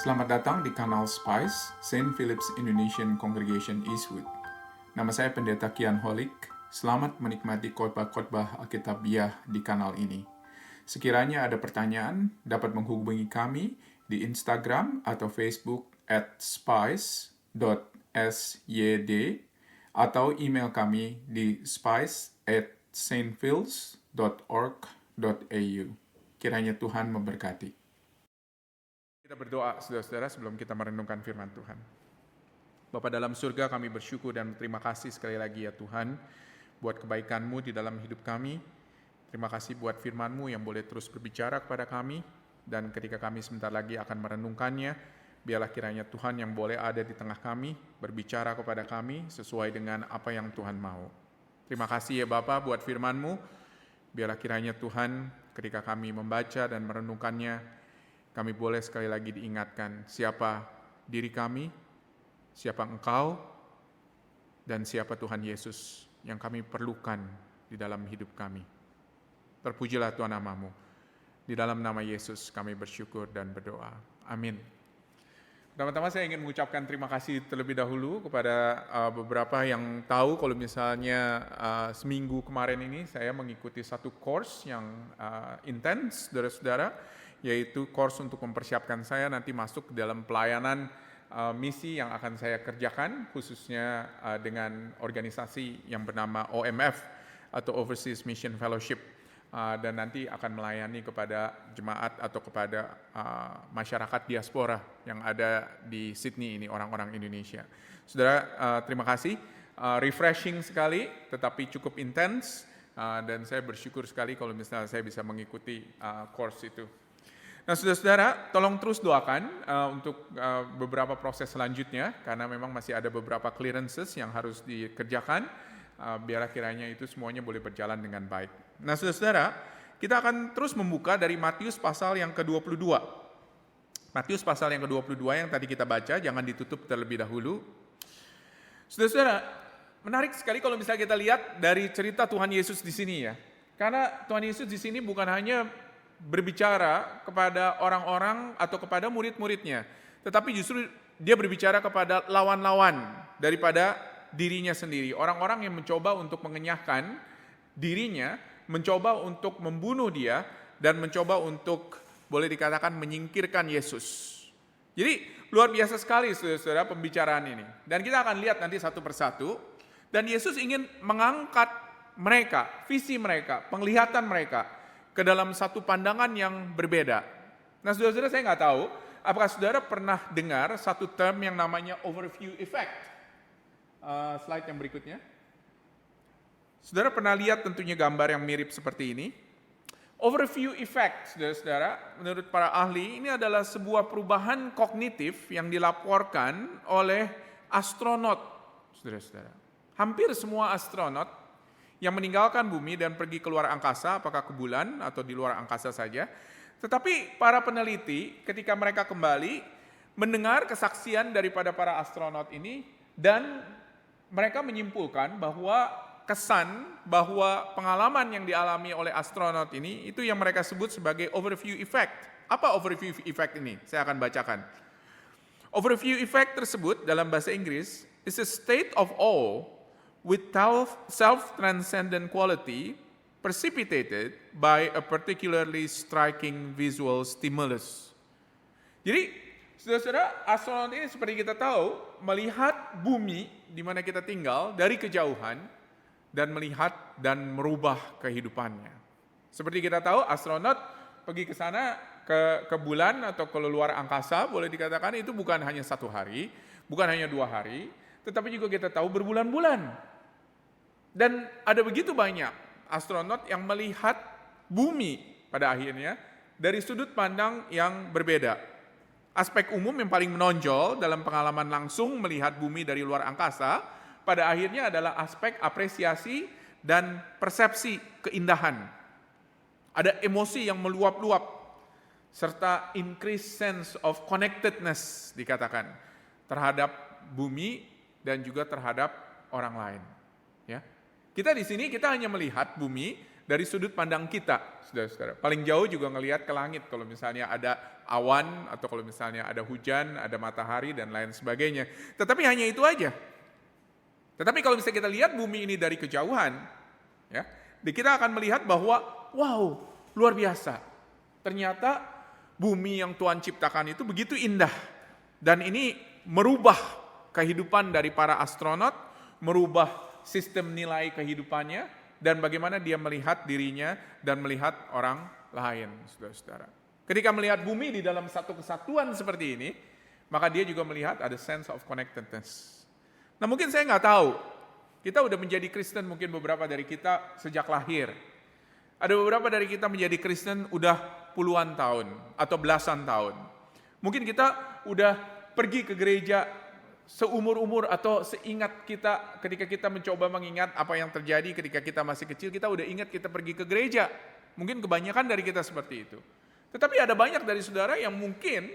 Selamat datang di kanal Spice, Saint Philip's Indonesian Congregation Eastwood. Nama saya Pendeta Kian Holik. Selamat menikmati khotbah-khotbah Alkitabiah di kanal ini. Sekiranya ada pertanyaan, dapat menghubungi kami di Instagram atau Facebook @spice.syd atau email kami di spice@saintphils.org.au. Kiranya Tuhan memberkati. Kita berdoa, saudara-saudara, sebelum kita merenungkan firman Tuhan. Bapa dalam surga, kami bersyukur dan terima kasih sekali lagi ya Tuhan, buat kebaikan-Mu di dalam hidup kami. Terima kasih buat firman-Mu yang boleh terus berbicara kepada kami, dan ketika kami sebentar lagi akan merenungkannya, biarlah kiranya Tuhan yang boleh ada di tengah kami, berbicara kepada kami sesuai dengan apa yang Tuhan mau. Terima kasih ya Bapa buat firman-Mu, biarlah kiranya Tuhan ketika kami membaca dan merenungkannya, kami boleh sekali lagi diingatkan siapa diri kami, siapa Engkau, dan siapa Tuhan Yesus yang kami perlukan di dalam hidup kami. Terpujilah Tuhan nama-Mu. Di dalam nama Yesus kami bersyukur dan berdoa. Amin. Pertama-tama saya ingin mengucapkan terima kasih terlebih dahulu kepada beberapa yang tahu kalau misalnya seminggu kemarin ini saya mengikuti satu course yang intens, saudara-saudara, yaitu course untuk mempersiapkan saya nanti masuk dalam pelayanan misi yang akan saya kerjakan, khususnya dengan organisasi yang bernama OMF atau Overseas Mission Fellowship, dan nanti akan melayani kepada jemaat atau kepada masyarakat diaspora yang ada di Sydney ini, orang-orang Indonesia. Saudara, terima kasih, refreshing sekali tetapi cukup intens, dan saya bersyukur sekali kalau misalnya saya bisa mengikuti course itu. Nah, saudara-saudara, tolong terus doakan untuk beberapa proses selanjutnya, karena memang masih ada beberapa clearances yang harus dikerjakan, biarlah kiranya itu semuanya boleh berjalan dengan baik. Nah, saudara-saudara, kita akan terus membuka dari Matius pasal yang ke-22. Matius pasal yang ke-22 yang tadi kita baca, jangan ditutup terlebih dahulu. Saudara-saudara, menarik sekali kalau misalnya kita lihat dari cerita Tuhan Yesus di sini ya. Karena Tuhan Yesus di sini bukan hanya berbicara kepada orang-orang atau kepada murid-muridnya, tetapi justru dia berbicara kepada lawan-lawan daripada dirinya sendiri. Orang-orang yang mencoba untuk mengenyahkan dirinya, mencoba untuk membunuh dia, dan mencoba untuk boleh dikatakan menyingkirkan Yesus. Jadi luar biasa sekali saudara pembicaraan ini. Dan kita akan lihat nanti satu persatu. Dan Yesus ingin mengangkat mereka, visi mereka, penglihatan mereka ke dalam satu pandangan yang berbeda. Nah, saudara-saudara, saya nggak tahu, apakah saudara pernah dengar satu term yang namanya overview effect? Slide yang berikutnya. Saudara pernah lihat tentunya gambar yang mirip seperti ini. Overview effect, saudara-saudara, menurut para ahli, ini adalah sebuah perubahan kognitif yang dilaporkan oleh astronot, saudara-saudara. Hampir semua astronot yang meninggalkan bumi dan pergi ke luar angkasa, apakah ke bulan atau di luar angkasa saja. Tetapi para peneliti ketika mereka kembali mendengar kesaksian daripada para astronot ini, dan mereka menyimpulkan bahwa bahwa pengalaman yang dialami oleh astronot ini, itu yang mereka sebut sebagai overview effect. Apa overview effect ini? Saya akan bacakan. Overview effect tersebut dalam bahasa Inggris is a state of awe with self-transcendent quality precipitated by a particularly striking visual stimulus. Jadi, saudara-saudara, astronot ini seperti kita tahu, melihat bumi di mana kita tinggal dari kejauhan dan melihat dan merubah kehidupannya. Seperti kita tahu, astronot pergi ke sana, ke bulan atau ke luar angkasa, boleh dikatakan itu bukan hanya 1 hari, bukan hanya 2 hari, tetapi juga kita tahu berbulan-bulan. Dan ada begitu banyak astronot yang melihat bumi pada akhirnya dari sudut pandang yang berbeda. Aspek umum yang paling menonjol dalam pengalaman langsung melihat bumi dari luar angkasa pada akhirnya adalah aspek apresiasi dan persepsi keindahan. Ada emosi yang meluap-luap serta increased sense of connectedness dikatakan terhadap bumi dan juga terhadap orang lain. Ya. Kita di sini kita hanya melihat bumi dari sudut pandang kita, saudara-saudara. Paling jauh juga ngelihat ke langit kalau misalnya ada awan atau kalau misalnya ada hujan, ada matahari dan lain sebagainya. Tetapi hanya itu aja. Tetapi kalau misalnya kita lihat bumi ini dari kejauhan, ya, kita akan melihat bahwa wow, luar biasa. Ternyata bumi yang Tuhan ciptakan itu begitu indah. Dan ini merubah kehidupan dari para astronot, merubah sistem nilai kehidupannya, dan bagaimana dia melihat dirinya dan melihat orang lain, saudara-saudara. Ketika melihat bumi di dalam satu kesatuan seperti ini, maka dia juga melihat ada sense of connectedness. Nah mungkin saya nggak tahu, kita udah menjadi Kristen mungkin beberapa dari kita sejak lahir. Ada beberapa dari kita menjadi Kristen udah puluhan tahun atau belasan tahun. Mungkin kita udah pergi ke gereja seumur-umur atau seingat kita ketika kita mencoba mengingat apa yang terjadi ketika kita masih kecil, kita udah ingat kita pergi ke gereja. Mungkin kebanyakan dari kita seperti itu. Tetapi ada banyak dari saudara yang mungkin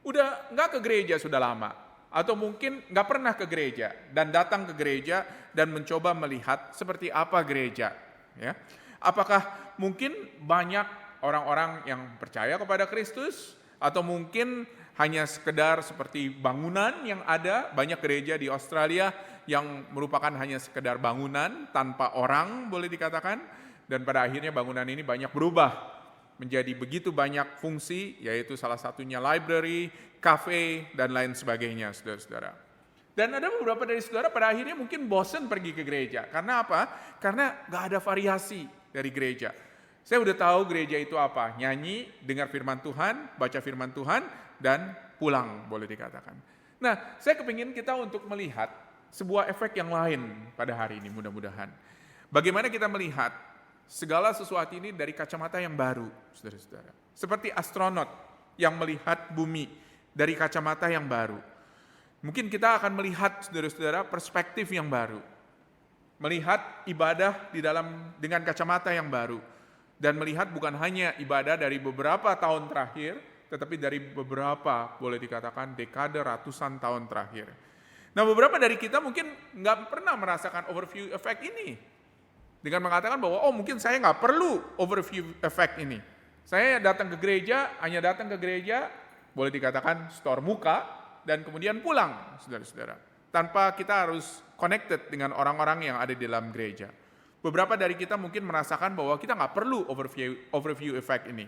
udah nggak ke gereja sudah lama. Atau mungkin nggak pernah ke gereja dan datang ke gereja dan mencoba melihat seperti apa gereja. Ya. Apakah mungkin banyak orang-orang yang percaya kepada Kristus atau mungkin hanya sekedar seperti bangunan yang ada, banyak gereja di Australia yang merupakan hanya sekedar bangunan tanpa orang boleh dikatakan, dan pada akhirnya bangunan ini banyak berubah menjadi begitu banyak fungsi, yaitu salah satunya library, cafe, dan lain sebagainya, saudara-saudara. Dan ada beberapa dari saudara pada akhirnya mungkin bosan pergi ke gereja. Karena apa? Karena gak ada variasi dari gereja. Saya udah tahu gereja itu apa, nyanyi, dengar firman Tuhan, baca firman Tuhan, dan pulang boleh dikatakan. Nah, saya kepingin kita untuk melihat sebuah efek yang lain pada hari ini mudah-mudahan. Bagaimana kita melihat segala sesuatu ini dari kacamata yang baru, saudara-saudara. Seperti astronot yang melihat bumi dari kacamata yang baru. Mungkin kita akan melihat, saudara-saudara, perspektif yang baru. Melihat ibadah dengan kacamata yang baru. Dan melihat bukan hanya ibadah dari beberapa tahun terakhir, tetapi dari beberapa, boleh dikatakan, dekade ratusan tahun terakhir. Nah, beberapa dari kita mungkin nggak pernah merasakan overview effect ini. Dengan mengatakan bahwa, mungkin saya nggak perlu overview effect ini. Saya datang ke gereja, hanya datang ke gereja, boleh dikatakan store muka, dan kemudian pulang, saudara-saudara. Tanpa kita harus connected dengan orang-orang yang ada di dalam gereja. Beberapa dari kita mungkin merasakan bahwa kita nggak perlu overview effect ini.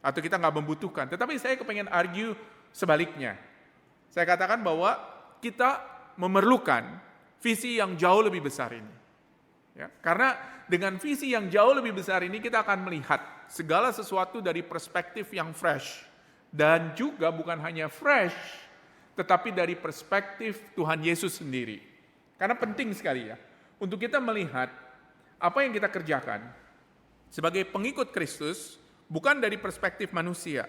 Atau kita nggak membutuhkan. Tetapi saya kepengen argue sebaliknya. Saya katakan bahwa kita memerlukan visi yang jauh lebih besar ini. Ya, karena dengan visi yang jauh lebih besar ini kita akan melihat segala sesuatu dari perspektif yang fresh. Dan juga bukan hanya fresh, tetapi dari perspektif Tuhan Yesus sendiri. Karena penting sekali ya, untuk kita melihat apa yang kita kerjakan sebagai pengikut Kristus bukan dari perspektif manusia,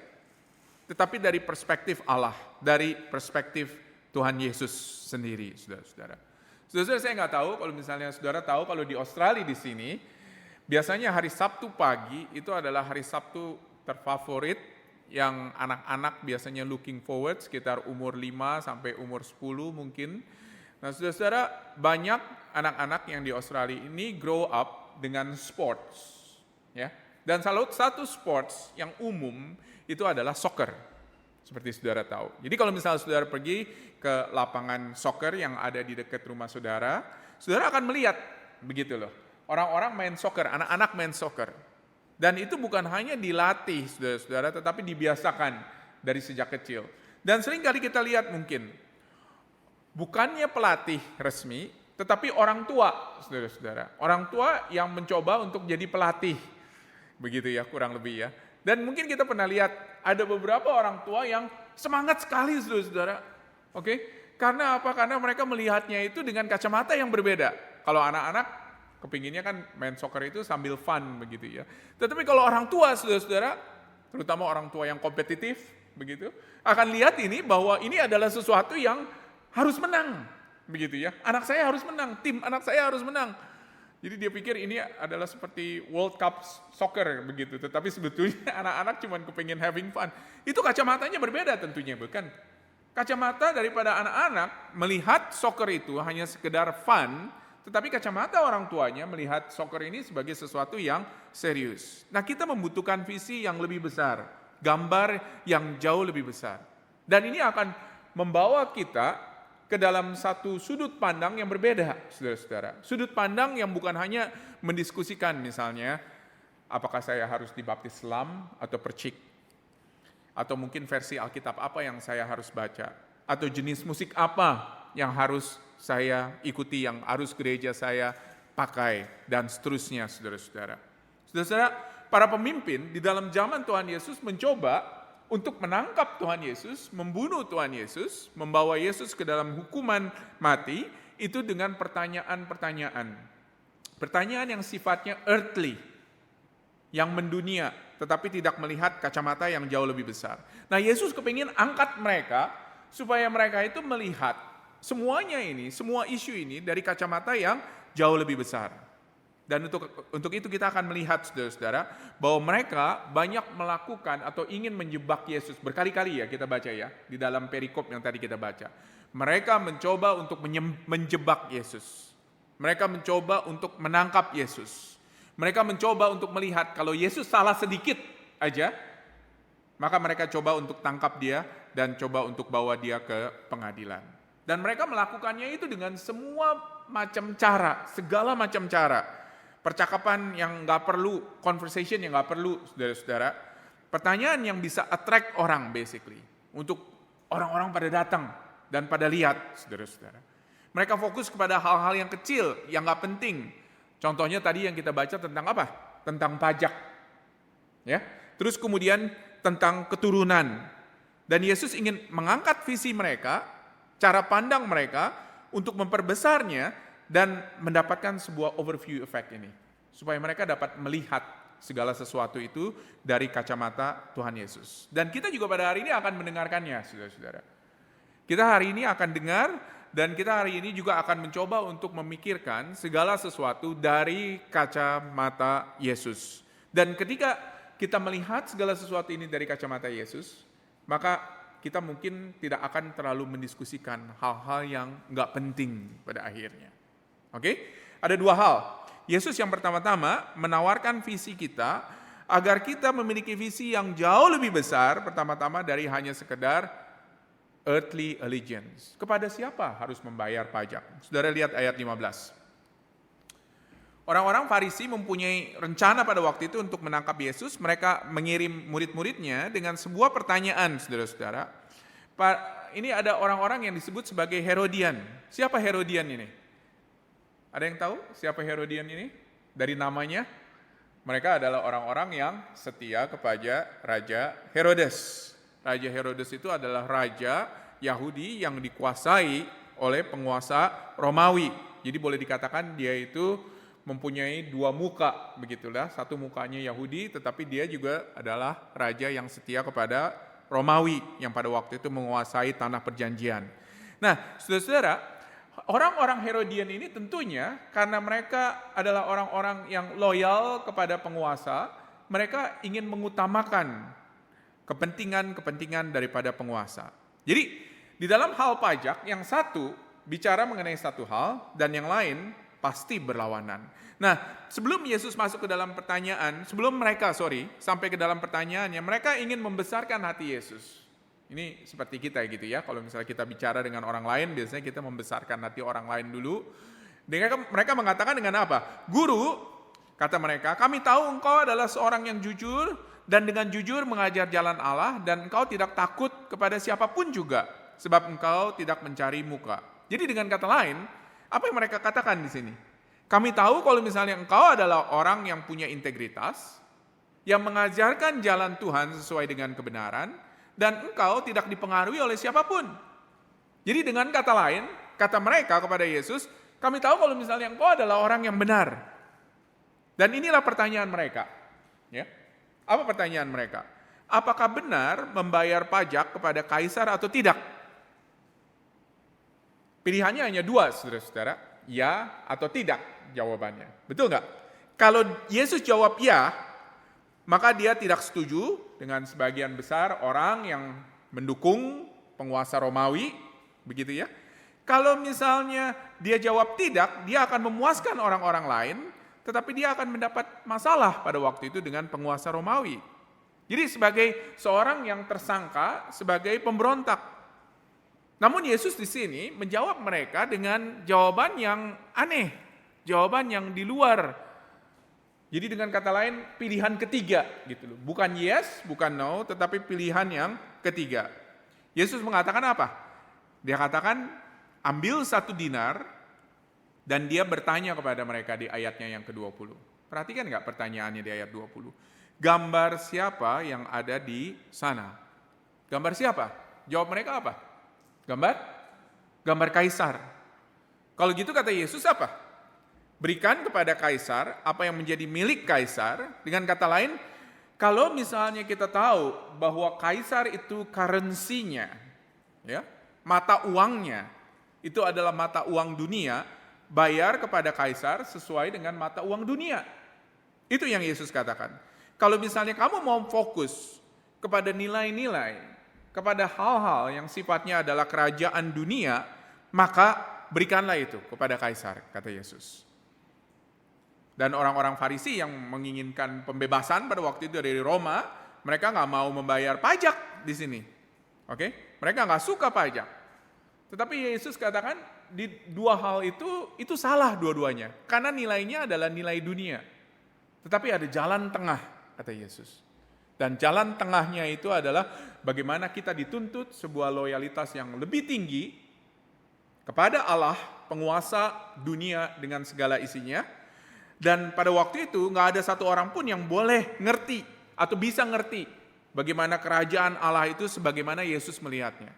tetapi dari perspektif Allah, dari perspektif Tuhan Yesus sendiri, saudara-saudara. Saudara-saudara, saya nggak tahu kalau misalnya saudara tahu kalau di Australia di sini, biasanya hari Sabtu pagi itu adalah hari Sabtu terfavorit yang anak-anak biasanya looking forward sekitar umur 5 sampai umur 10 mungkin. Nah, saudara-saudara, banyak anak-anak yang di Australia ini grow up dengan sports, ya. Dan salah satu sports yang umum itu adalah soccer, seperti saudara tahu. Jadi kalau misalnya saudara pergi ke lapangan soccer yang ada di dekat rumah saudara, saudara akan melihat begitu loh. Orang-orang main soccer, anak-anak main soccer. Dan itu bukan hanya dilatih saudara-saudara, tetapi dibiasakan dari sejak kecil. Dan sering kali kita lihat mungkin, bukannya pelatih resmi, tetapi orang tua, saudara-saudara. Orang tua yang mencoba untuk jadi pelatih. Begitu ya, kurang lebih ya. Dan mungkin kita pernah lihat, ada beberapa orang tua yang semangat sekali, saudara-saudara. Oke? Karena apa? Karena mereka melihatnya itu dengan kacamata yang berbeda. Kalau anak-anak, kepinginnya kan main soccer itu sambil fun, begitu ya. Tetapi kalau orang tua, saudara-saudara, terutama orang tua yang kompetitif, begitu, akan lihat ini bahwa ini adalah sesuatu yang harus menang, begitu ya. Anak saya harus menang, tim anak saya harus menang. Jadi dia pikir ini adalah seperti World Cup soccer begitu, tetapi sebetulnya anak-anak cuma kepingin having fun. Itu kacamatanya berbeda tentunya, bukan? Kacamata daripada anak-anak melihat soccer itu hanya sekedar fun, Tetapi kacamata orang tuanya melihat soccer ini sebagai sesuatu yang serius. Nah, kita membutuhkan visi yang lebih besar, gambar yang jauh lebih besar. Dan ini akan membawa kita ke dalam satu sudut pandang yang berbeda, saudara-saudara. Sudut pandang yang bukan hanya mendiskusikan misalnya, apakah saya harus dibaptis Islam atau percik, atau mungkin versi Alkitab apa yang saya harus baca, atau jenis musik apa yang harus saya ikuti, yang harus gereja saya pakai, dan seterusnya, saudara-saudara. Saudara-saudara, para pemimpin di dalam zaman Tuhan Yesus mencoba untuk menangkap Tuhan Yesus, membunuh Tuhan Yesus, membawa Yesus ke dalam hukuman mati, itu dengan pertanyaan-pertanyaan. Pertanyaan yang sifatnya earthly, yang mendunia, tetapi tidak melihat kacamata yang jauh lebih besar. Nah, Yesus kepingin angkat mereka, supaya mereka itu melihat semuanya ini, semua isu ini dari kacamata yang jauh lebih besar. Dan untuk itu kita akan melihat, saudara-saudara, bahwa mereka banyak melakukan atau ingin menjebak Yesus. Berkali-kali ya kita baca ya, di dalam perikop yang tadi kita baca. Mereka mencoba untuk menjebak Yesus. Mereka mencoba untuk menangkap Yesus. Mereka mencoba untuk melihat kalau Yesus salah sedikit aja, maka mereka coba untuk tangkap dia dan coba untuk bawa dia ke pengadilan. Dan mereka melakukannya itu dengan semua macam cara, segala macam cara. Percakapan yang nggak perlu, conversation yang nggak perlu, saudara-saudara. Pertanyaan yang bisa attract orang basically. Untuk orang-orang pada datang dan pada lihat, saudara-saudara. Mereka fokus kepada hal-hal yang kecil, yang nggak penting. Contohnya tadi yang kita baca tentang apa? Tentang pajak. Ya. Terus kemudian tentang keturunan. Dan Yesus ingin mengangkat visi mereka, cara pandang mereka untuk memperbesarnya dan mendapatkan sebuah overview effect ini. Supaya mereka dapat melihat segala sesuatu itu dari kacamata Tuhan Yesus. Dan kita juga pada hari ini akan mendengarkannya, saudara-saudara. Kita hari ini akan dengar dan kita hari ini juga akan mencoba untuk memikirkan segala sesuatu dari kacamata Yesus. Dan ketika kita melihat segala sesuatu ini dari kacamata Yesus, maka kita mungkin tidak akan terlalu mendiskusikan hal-hal yang nggak penting pada akhirnya. Oke? Ada dua hal. Yesus yang pertama-tama menawarkan visi kita agar kita memiliki visi yang jauh lebih besar, pertama-tama dari hanya sekedar earthly allegiance. Kepada siapa harus membayar pajak? Saudara lihat ayat 15. Orang-orang Farisi mempunyai rencana pada waktu itu untuk menangkap Yesus. Mereka mengirim murid-muridnya dengan sebuah pertanyaan, saudara-saudara. Ini ada orang-orang yang disebut sebagai Herodian. Siapa Herodian ini? Ada yang tahu siapa Herodian ini? Dari namanya, mereka adalah orang-orang yang setia kepada Raja Herodes. Raja Herodes itu adalah raja Yahudi yang dikuasai oleh penguasa Romawi. Jadi boleh dikatakan dia itu mempunyai dua muka, begitulah. Satu mukanya Yahudi, tetapi dia juga adalah raja yang setia kepada Romawi yang pada waktu itu menguasai tanah perjanjian. Nah, saudara-saudara, orang-orang Herodian ini tentunya karena mereka adalah orang-orang yang loyal kepada penguasa, mereka ingin mengutamakan kepentingan-kepentingan daripada penguasa. Jadi, di dalam hal pajak, yang satu bicara mengenai satu hal dan yang lain pasti berlawanan. Nah, sebelum Yesus masuk ke dalam pertanyaan, sampai ke dalam pertanyaannya, mereka ingin membesarkan hati Yesus. Ini seperti kita gitu ya, kalau misalnya kita bicara dengan orang lain, biasanya kita membesarkan hati orang lain dulu. Mereka mengatakan dengan apa? Guru, kata mereka, kami tahu engkau adalah seorang yang jujur, dan dengan jujur mengajar jalan Allah, dan engkau tidak takut kepada siapapun juga, sebab engkau tidak mencari muka. Jadi dengan kata lain, apa yang mereka katakan di sini? Kami tahu kalau misalnya engkau adalah orang yang punya integritas, yang mengajarkan jalan Tuhan sesuai dengan kebenaran, dan engkau tidak dipengaruhi oleh siapapun. Jadi dengan kata lain, kata mereka kepada Yesus, kami tahu kalau misalnya engkau adalah orang yang benar. Dan inilah pertanyaan mereka. Ya. Apa pertanyaan mereka? Apakah benar membayar pajak kepada kaisar atau tidak? Pilihannya hanya dua, saudara-saudara. Ya atau tidak jawabannya. Betul nggak? Kalau Yesus jawab ya, maka dia tidak setuju dengan sebagian besar orang yang mendukung penguasa Romawi, begitu ya. Kalau misalnya dia jawab tidak, dia akan memuaskan orang-orang lain, tetapi dia akan mendapat masalah pada waktu itu dengan penguasa Romawi. Jadi sebagai seorang yang tersangka sebagai pemberontak. Namun Yesus di sini menjawab mereka dengan jawaban yang aneh, jawaban yang di luar. Jadi dengan kata lain pilihan ketiga gitu loh. Bukan yes, bukan no, tetapi pilihan yang ketiga. Yesus mengatakan apa? Dia katakan ambil 1 dinar dan dia bertanya kepada mereka di ayatnya yang ke-20. Perhatikan nggak pertanyaannya di ayat 20? Gambar siapa yang ada di sana? Gambar siapa? Jawab mereka apa? Gambar kaisar. Kalau gitu kata Yesus apa? Berikan kepada kaisar apa yang menjadi milik kaisar. Dengan kata lain, kalau misalnya kita tahu bahwa kaisar itu currency-nya, ya, mata uangnya, itu adalah mata uang dunia, bayar kepada kaisar sesuai dengan mata uang dunia. Itu yang Yesus katakan. Kalau misalnya kamu mau fokus kepada nilai-nilai, kepada hal-hal yang sifatnya adalah kerajaan dunia, maka berikanlah itu kepada kaisar, kata Yesus. Dan orang-orang Farisi yang menginginkan pembebasan pada waktu itu dari Roma, mereka nggak mau membayar pajak di sini. Oke? Mereka nggak suka pajak. Tetapi Yesus katakan di dua hal itu salah dua-duanya. Karena nilainya adalah nilai dunia. Tetapi ada jalan tengah, kata Yesus. Dan jalan tengahnya itu adalah bagaimana kita dituntut sebuah loyalitas yang lebih tinggi kepada Allah, penguasa dunia dengan segala isinya. Dan pada waktu itu nggak ada satu orang pun yang boleh ngerti atau bisa ngerti bagaimana kerajaan Allah itu sebagaimana Yesus melihatnya.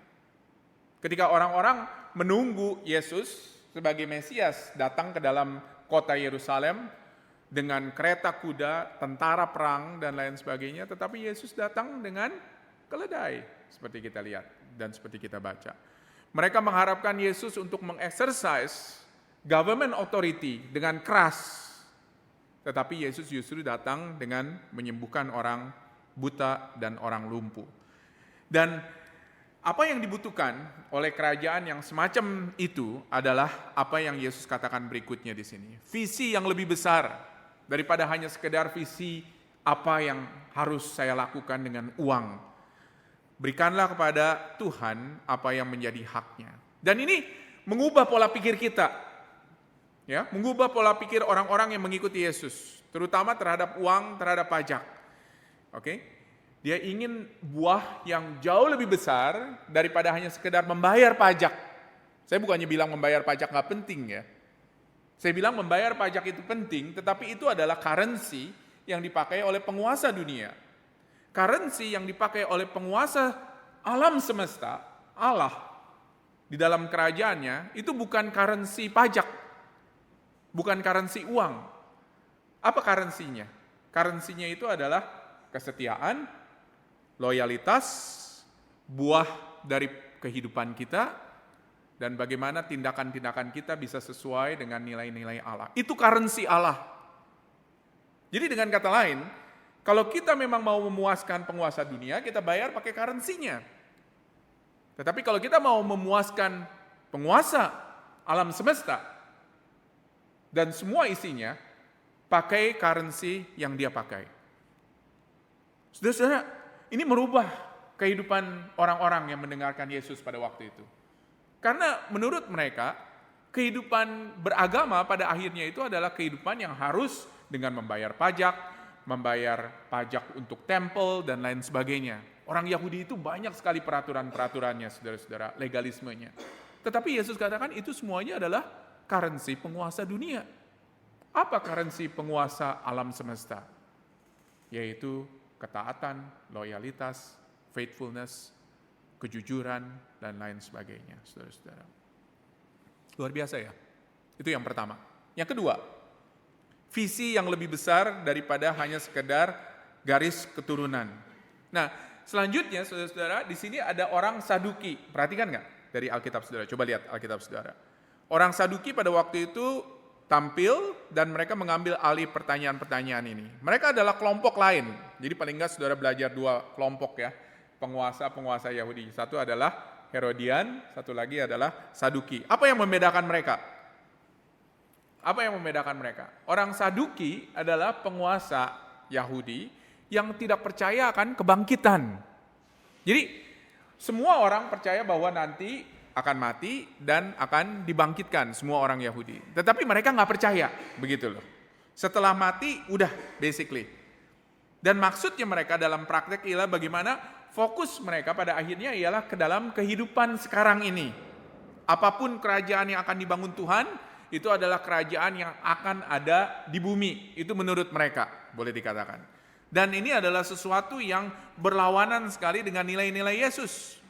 Ketika orang-orang menunggu Yesus sebagai Mesias datang ke dalam kota Yerusalem dengan kereta kuda, tentara perang, dan lain sebagainya, tetapi Yesus datang dengan keledai, seperti kita lihat dan seperti kita baca. Mereka mengharapkan Yesus untuk mengexercise government authority dengan keras, tetapi Yesus justru datang dengan menyembuhkan orang buta dan orang lumpuh. Dan apa yang dibutuhkan oleh kerajaan yang semacam itu adalah apa yang Yesus katakan berikutnya di sini. Visi yang lebih besar daripada hanya sekedar visi apa yang harus saya lakukan dengan uang. Berikanlah kepada Tuhan apa yang menjadi haknya. Dan ini mengubah pola pikir kita. Ya, mengubah pola pikir orang-orang yang mengikuti Yesus, terutama terhadap uang, terhadap pajak. Oke? Dia ingin buah yang jauh lebih besar daripada hanya sekedar membayar pajak. Saya bukannya bilang membayar pajak nggak penting ya. Saya bilang membayar pajak itu penting, tetapi itu adalah currency yang dipakai oleh penguasa dunia. Currency yang dipakai oleh penguasa alam semesta, Allah, di dalam kerajaannya, itu bukan currency pajak, bukan currency uang. Apa currency-nya? Currency-nya itu adalah kesetiaan, loyalitas, buah dari kehidupan kita, dan bagaimana tindakan-tindakan kita bisa sesuai dengan nilai-nilai Allah. Itu currency Allah. Jadi dengan kata lain, kalau kita memang mau memuaskan penguasa dunia, kita bayar pakai currency-nya. Tetapi kalau kita mau memuaskan penguasa alam semesta dan semua isinya, pakai currency yang dia pakai. Saudara-saudara, ini merubah kehidupan orang-orang yang mendengarkan Yesus pada waktu itu. Karena menurut mereka, kehidupan beragama pada akhirnya itu adalah kehidupan yang harus dengan membayar pajak untuk tempel dan lain sebagainya. Orang Yahudi itu banyak sekali peraturan-peraturannya, saudara-saudara, legalismenya. Tetapi Yesus katakan itu semuanya adalah currency penguasa dunia. Apa currency penguasa alam semesta? Yaitu ketaatan, loyalitas, faithfulness, kejujuran, dan lain sebagainya, saudara-saudara. Luar biasa ya. Itu yang pertama. Yang kedua, visi yang lebih besar daripada hanya sekedar garis keturunan. Nah, selanjutnya, saudara-saudara, di sini ada orang Saduki. Perhatikan nggak dari Alkitab saudara? Coba lihat Alkitab saudara. Orang Saduki pada waktu itu tampil dan mereka mengambil alih pertanyaan-pertanyaan ini. Mereka adalah kelompok lain. Jadi paling nggak saudara belajar dua kelompok ya. Penguasa-penguasa Yahudi. Satu adalah Herodian, satu lagi adalah Saduki. Apa yang membedakan mereka? Apa yang membedakan mereka? Orang Saduki adalah penguasa Yahudi yang tidak percaya akan kebangkitan. Jadi semua orang percaya bahwa nanti akan mati dan akan dibangkitkan, semua orang Yahudi. Tetapi mereka nggak percaya, begitu loh. Setelah mati, udah basically. Dan maksudnya mereka dalam praktek ialah bagaimana fokus mereka pada akhirnya ialah ke dalam kehidupan sekarang ini. Apapun kerajaan yang akan dibangun Tuhan, itu adalah kerajaan yang akan ada di bumi. Itu menurut mereka, boleh dikatakan. Dan ini adalah sesuatu yang berlawanan sekali dengan nilai-nilai Yesus.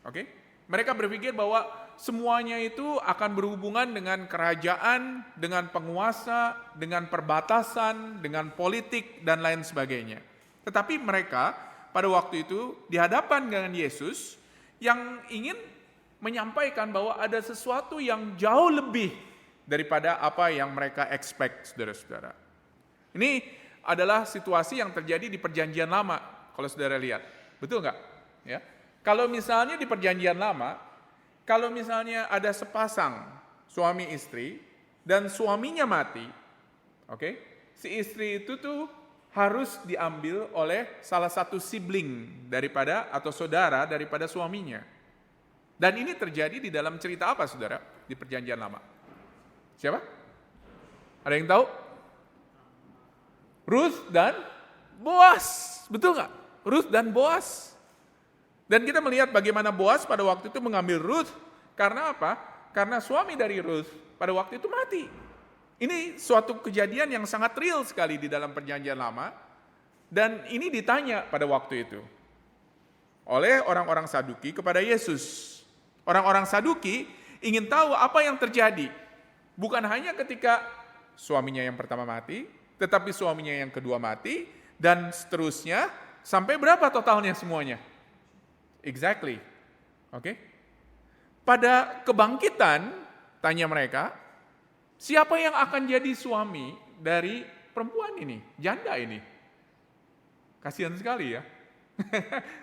Oke? Mereka berpikir bahwa semuanya itu akan berhubungan dengan kerajaan, dengan penguasa, dengan perbatasan, dengan politik, dan lain sebagainya. Tetapi mereka pada waktu itu di hadapan dengan Yesus yang ingin menyampaikan bahwa ada sesuatu yang jauh lebih daripada apa yang mereka expect, saudara-saudara. Ini adalah situasi yang terjadi di Perjanjian Lama, kalau saudara lihat. Betul nggak? Ya. Kalau misalnya di Perjanjian Lama, kalau misalnya ada sepasang suami istri dan suaminya mati, oke, si istri itu tuh harus diambil oleh salah satu sibling daripada atau saudara daripada suaminya. Dan ini terjadi di dalam cerita apa, saudara? Di Perjanjian Lama. Siapa? Ada yang tahu? Ruth dan Boas. Betul nggak? Ruth dan Boas. Dan kita melihat bagaimana Boas pada waktu itu mengambil Ruth. Karena apa? Karena suami dari Ruth pada waktu itu mati. Ini suatu kejadian yang sangat real sekali di dalam Perjanjian Lama. Dan ini ditanya pada waktu itu oleh orang-orang Saduki kepada Yesus. Orang-orang Saduki ingin tahu apa yang terjadi. Bukan hanya ketika suaminya yang pertama mati, tetapi suaminya yang kedua mati, dan seterusnya, sampai berapa totalnya semuanya? Exactly. Oke? Pada kebangkitan, tanya mereka, siapa yang akan jadi suami dari perempuan ini, janda ini? Kasihan sekali ya.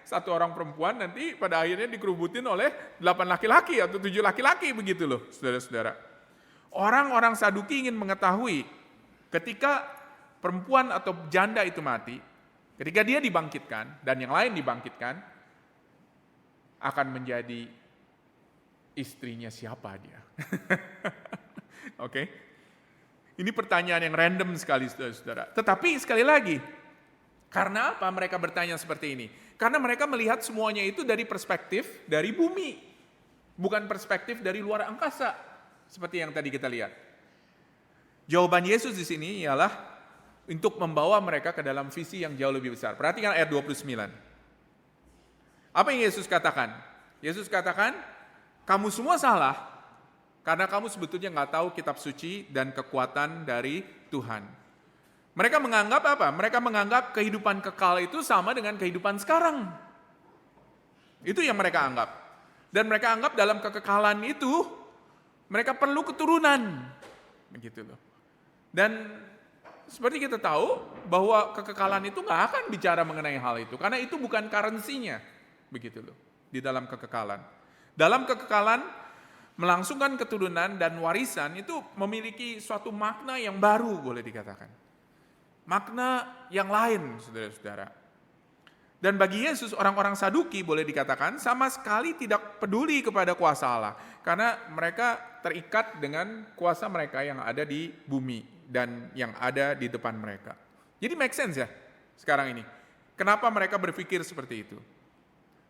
Satu orang perempuan nanti pada akhirnya dikerubutin oleh 8 laki-laki atau 7 laki-laki begitu loh, saudara-saudara. Orang-orang Saduki ingin mengetahui ketika perempuan atau janda itu mati, ketika dia dibangkitkan dan yang lain dibangkitkan, akan menjadi istrinya siapa dia? Oke. Ini pertanyaan yang random sekali, saudara-saudara. Tetapi sekali lagi, karena apa mereka bertanya seperti ini? Karena mereka melihat semuanya itu dari perspektif dari bumi, bukan perspektif dari luar angkasa, seperti yang tadi kita lihat. Jawaban Yesus di sini ialah untuk membawa mereka ke dalam visi yang jauh lebih besar. Perhatikan ayat 29. Apa yang Yesus katakan? Yesus katakan, kamu semua salah, karena kamu sebetulnya nggak tahu kitab suci dan kekuatan dari Tuhan. Mereka menganggap apa? Mereka menganggap kehidupan kekal itu sama dengan kehidupan sekarang. Itu yang mereka anggap. Dan mereka anggap dalam kekekalan itu, mereka perlu keturunan. Begitu loh. Dan seperti kita tahu, bahwa kekekalan itu nggak akan bicara mengenai hal itu. Karena itu bukan currency-nya. Begitu loh. Di dalam kekekalan. Dalam kekekalan, melangsungkan keturunan dan warisan itu memiliki suatu makna yang baru, boleh dikatakan. Makna yang lain, saudara-saudara. Dan bagi Yesus, orang-orang Saduki boleh dikatakan sama sekali tidak peduli kepada kuasa Allah. Karena mereka terikat dengan kuasa mereka yang ada di bumi dan yang ada di depan mereka. Jadi make sense ya sekarang ini. Kenapa mereka berpikir seperti itu?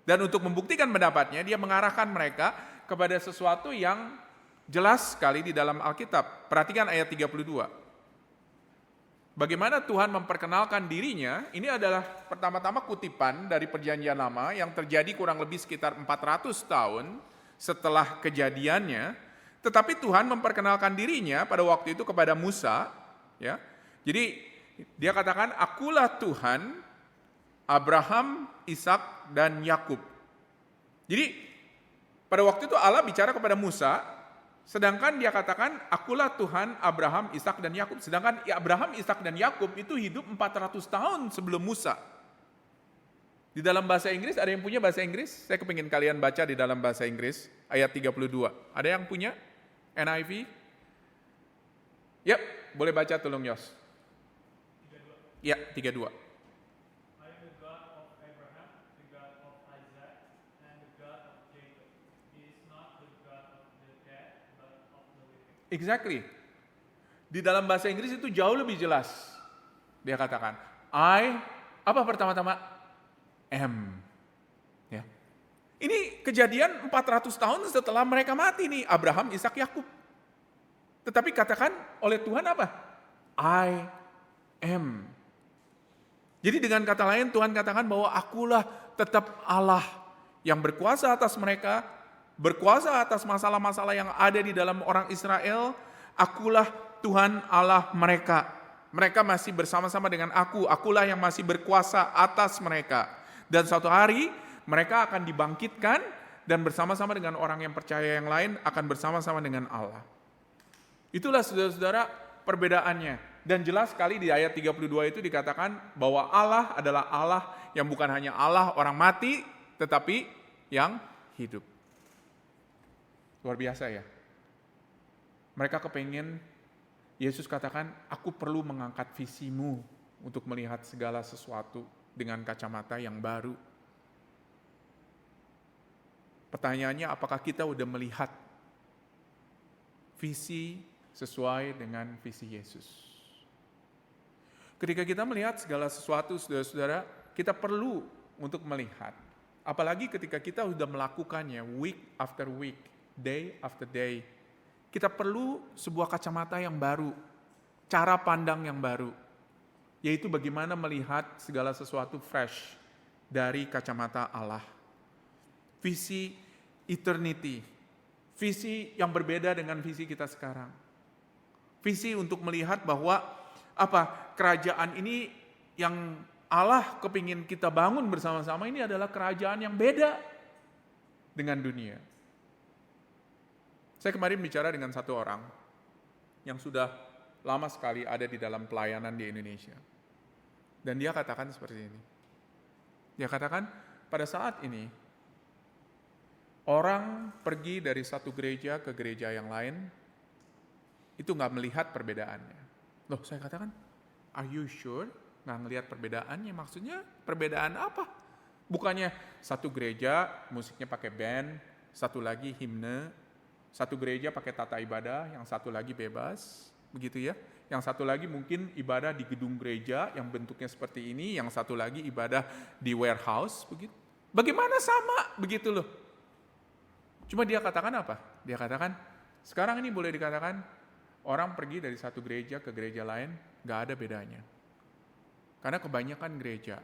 Dan untuk membuktikan pendapatnya, dia mengarahkan mereka kepada sesuatu yang jelas sekali di dalam Alkitab. Perhatikan ayat 32. Bagaimana Tuhan memperkenalkan dirinya, ini adalah pertama-tama kutipan dari Perjanjian Lama yang terjadi kurang lebih sekitar 400 tahun setelah kejadiannya, tetapi Tuhan memperkenalkan dirinya pada waktu itu kepada Musa, ya. Jadi dia katakan, akulah Tuhan Abraham, Ishak dan Yakub. Jadi pada waktu itu Allah bicara kepada Musa, sedangkan dia katakan, akulah Tuhan Abraham, Ishak dan Yakub. Sedangkan Abraham, Ishak dan Yakub itu hidup 400 tahun sebelum Musa. Di Di dalam bahasa Inggris, ada yang punya bahasa Inggris? Saya kepingin kalian baca di dalam bahasa Inggris, ayat 32. Ada yang punya? NIV? Yap, boleh baca tolong Yos. 32. Ya, 32. I am the God of Abraham, the God of Isaac, and the God of Jacob. He is not the God of the dead, but of the living. Exactly. Di dalam bahasa Inggris itu jauh lebih jelas. Dia katakan, apa pertama-tama? Am. Ya. Ini kejadian 400 tahun setelah mereka mati nih, Abraham, Ishak, Yakub. Tetapi katakan oleh Tuhan apa? I am. Jadi dengan kata lain Tuhan katakan bahwa akulah tetap Allah yang berkuasa atas mereka, berkuasa atas masalah-masalah yang ada di dalam orang Israel. Akulah Tuhan Allah mereka. Mereka masih bersama-sama dengan akulah yang masih berkuasa atas mereka. Dan suatu hari mereka akan dibangkitkan dan bersama-sama dengan orang yang percaya yang lain akan bersama-sama dengan Allah. Itulah saudara-saudara perbedaannya. Dan jelas sekali di ayat 32 itu dikatakan bahwa Allah adalah Allah yang bukan hanya Allah orang mati, tetapi yang hidup. Luar biasa ya. Mereka kepengen, Yesus katakan, aku perlu mengangkat visimu untuk melihat segala sesuatu dengan kacamata yang baru. Pertanyaannya, apakah kita udah melihat visi sesuai dengan visi Yesus? Ketika kita melihat segala sesuatu, saudara-saudara, kita perlu untuk melihat. Apalagi ketika kita sudah melakukannya week after week, day after day. Kita perlu sebuah kacamata yang baru, cara pandang yang baru. Yaitu bagaimana melihat segala sesuatu fresh dari kacamata Allah. Visi eternity, visi yang berbeda dengan visi kita sekarang. Visi untuk melihat bahwa kerajaan ini yang Allah kepingin kita bangun bersama-sama ini adalah kerajaan yang beda dengan dunia. Saya kemarin bicara dengan satu orang yang sudah lama sekali ada di dalam pelayanan di Indonesia. Dan dia katakan seperti ini. Dia katakan, pada saat ini, orang pergi dari satu gereja ke gereja yang lain, itu nggak melihat perbedaannya. Loh, saya katakan, are you sure? Nggak ngelihat perbedaannya, maksudnya perbedaan apa? Bukannya satu gereja musiknya pakai band, satu lagi himne, satu gereja pakai tata ibadah, yang satu lagi bebas, begitu ya. Yang satu lagi mungkin ibadah di gedung gereja yang bentuknya seperti ini, yang satu lagi ibadah di warehouse, begitu. Bagaimana sama, begitu loh. Cuma dia katakan apa? Dia katakan, sekarang ini boleh dikatakan, orang pergi dari satu gereja ke gereja lain, gak ada bedanya. Karena kebanyakan gereja,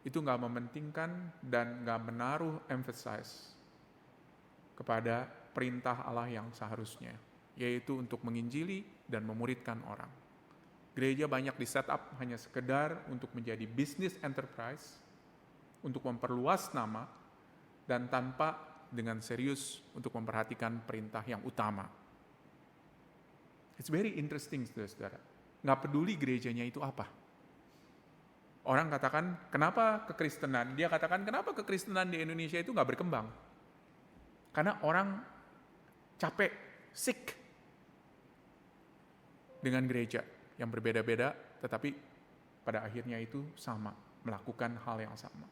itu gak mementingkan dan gak menaruh emphasize kepada perintah Allah yang seharusnya, yaitu untuk menginjili dan memuridkan orang. Gereja banyak di set up hanya sekedar untuk menjadi business enterprise, untuk memperluas nama, dan tanpa dengan serius untuk memperhatikan perintah yang utama. It's very interesting, saudara-saudara. Nggak peduli gerejanya itu apa. Orang katakan, kenapa kekristenan? Dia katakan, kenapa kekristenan di Indonesia itu nggak berkembang? Karena orang capek, sick dengan gereja yang berbeda-beda, tetapi pada akhirnya itu sama, melakukan hal yang sama.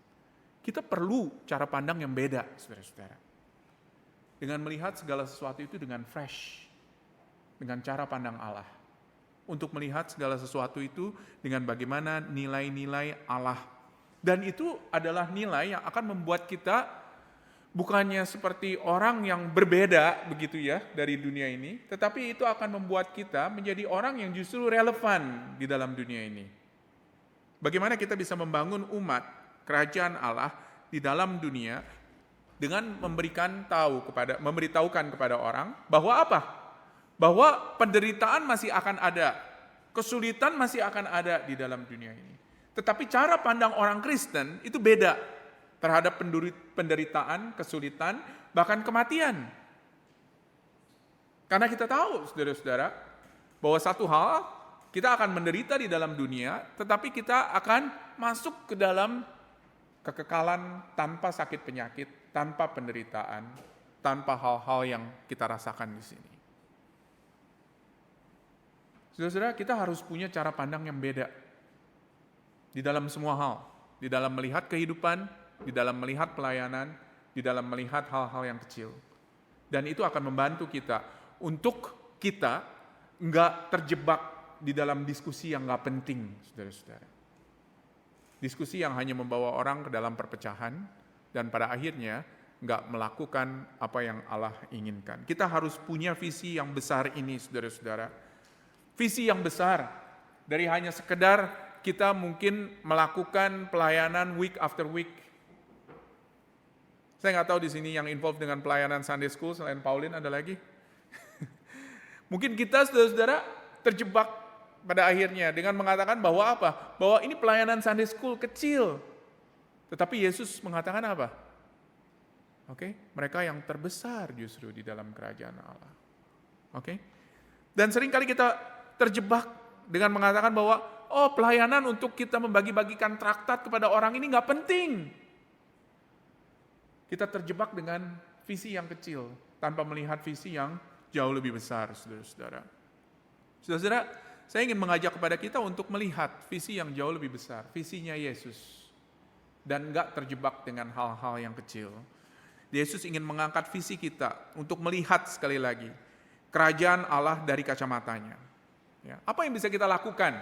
Kita perlu cara pandang yang beda, saudara-saudara. Dengan melihat segala sesuatu itu dengan fresh, dengan cara pandang Allah. Untuk melihat segala sesuatu itu dengan bagaimana nilai-nilai Allah. Dan itu adalah nilai yang akan membuat kita bukannya seperti orang yang berbeda begitu ya dari dunia ini, tetapi itu akan membuat kita menjadi orang yang justru relevan di dalam dunia ini. Bagaimana kita bisa membangun umat kerajaan Allah di dalam dunia dengan memberitahukan kepada orang bahwa apa? Bahwa penderitaan masih akan ada, kesulitan masih akan ada di dalam dunia ini. Tetapi cara pandang orang Kristen itu beda terhadap penderitaan, kesulitan, bahkan kematian. Karena kita tahu, saudara-saudara, bahwa satu hal, kita akan menderita di dalam dunia, tetapi kita akan masuk ke dalam kekekalan tanpa sakit penyakit, tanpa penderitaan, tanpa hal-hal yang kita rasakan di sini. Saudara-saudara, kita harus punya cara pandang yang beda di dalam semua hal, di dalam melihat kehidupan, di dalam melihat pelayanan, di dalam melihat hal-hal yang kecil. Dan itu akan membantu kita untuk kita nggak terjebak di dalam diskusi yang nggak penting, saudara-saudara. Diskusi yang hanya membawa orang ke dalam perpecahan dan pada akhirnya nggak melakukan apa yang Allah inginkan. Kita harus punya visi yang besar ini, saudara-saudara. Visi yang besar dari hanya sekedar kita mungkin melakukan pelayanan week after week. Saya nggak tahu di sini yang involved dengan pelayanan Sunday School selain Pauline ada lagi. Mungkin kita, saudara-saudara, terjebak pada akhirnya dengan mengatakan bahwa apa? Bahwa ini pelayanan Sunday School kecil. Tetapi Yesus mengatakan apa? Oke, mereka yang terbesar justru di dalam kerajaan Allah. Oke? Dan seringkali kita terjebak dengan mengatakan bahwa pelayanan untuk kita membagi-bagikan traktat kepada orang ini nggak penting. Kita terjebak dengan visi yang kecil tanpa melihat visi yang jauh lebih besar, saudara-saudara. Saudara-saudara, saya ingin mengajak kepada kita untuk melihat visi yang jauh lebih besar, visinya Yesus. Dan enggak terjebak dengan hal-hal yang kecil. Yesus ingin mengangkat visi kita untuk melihat sekali lagi kerajaan Allah dari kacamatanya. Ya, apa yang bisa kita lakukan?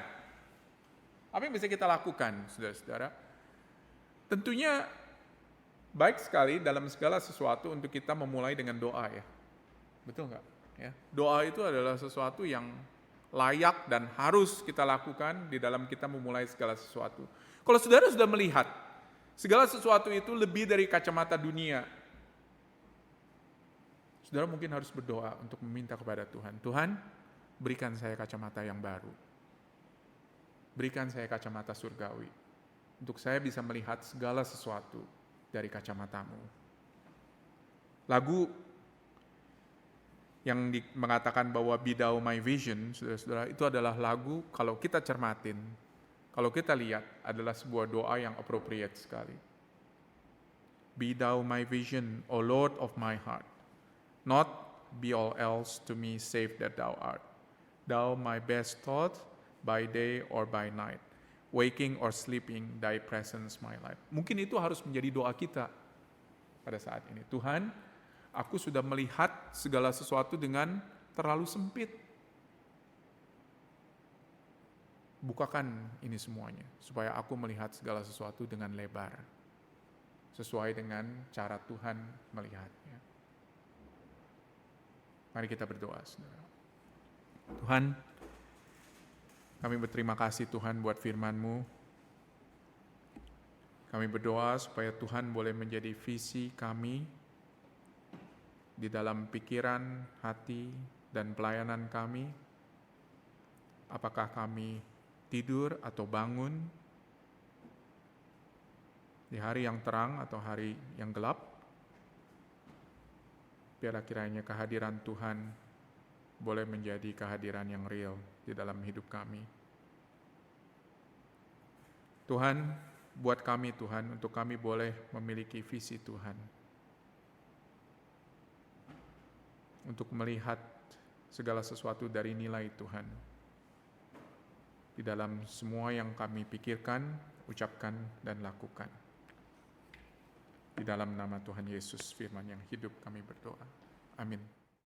Apa yang bisa kita lakukan, saudara-saudara? Tentunya baik sekali dalam segala sesuatu untuk kita memulai dengan doa ya. Betul nggak? Ya, doa itu adalah sesuatu yang layak dan harus kita lakukan di dalam kita memulai segala sesuatu. Kalau saudara sudah melihat segala sesuatu itu lebih dari kacamata dunia, saudara mungkin harus berdoa untuk meminta kepada Tuhan. Tuhan, berikan saya kacamata yang baru. Berikan saya kacamata surgawi. Untuk saya bisa melihat segala sesuatu dari kacamatamu. Lagu yang mengatakan bahwa Be Thou My Vision, saudara-saudara, itu adalah lagu kalau kita cermatin, kalau kita lihat adalah sebuah doa yang appropriate sekali. Be Thou my vision, O Lord of my heart, not be all else to me save that Thou art. Thou my best thought by day or by night, waking or sleeping, Thy presence my life. Mungkin itu harus menjadi doa kita pada saat ini. Tuhan, aku sudah melihat segala sesuatu dengan terlalu sempit. Bukakan ini semuanya, supaya aku melihat segala sesuatu dengan lebar, sesuai dengan cara Tuhan melihatnya. Mari kita berdoa, saudara. Tuhan, kami berterima kasih Tuhan buat firman-Mu. Kami berdoa supaya Tuhan boleh menjadi visi kami di dalam pikiran, hati, dan pelayanan kami. Apakah kami tidur atau bangun di hari yang terang atau hari yang gelap, biarlah kiranya kehadiran Tuhan boleh menjadi kehadiran yang real di dalam hidup kami. Tuhan, buat kami Tuhan, untuk kami boleh memiliki visi Tuhan, untuk melihat segala sesuatu dari nilai Tuhan di dalam semua yang kami pikirkan, ucapkan, dan lakukan. Di dalam nama Tuhan Yesus, firman yang hidup kami berdoa. Amin.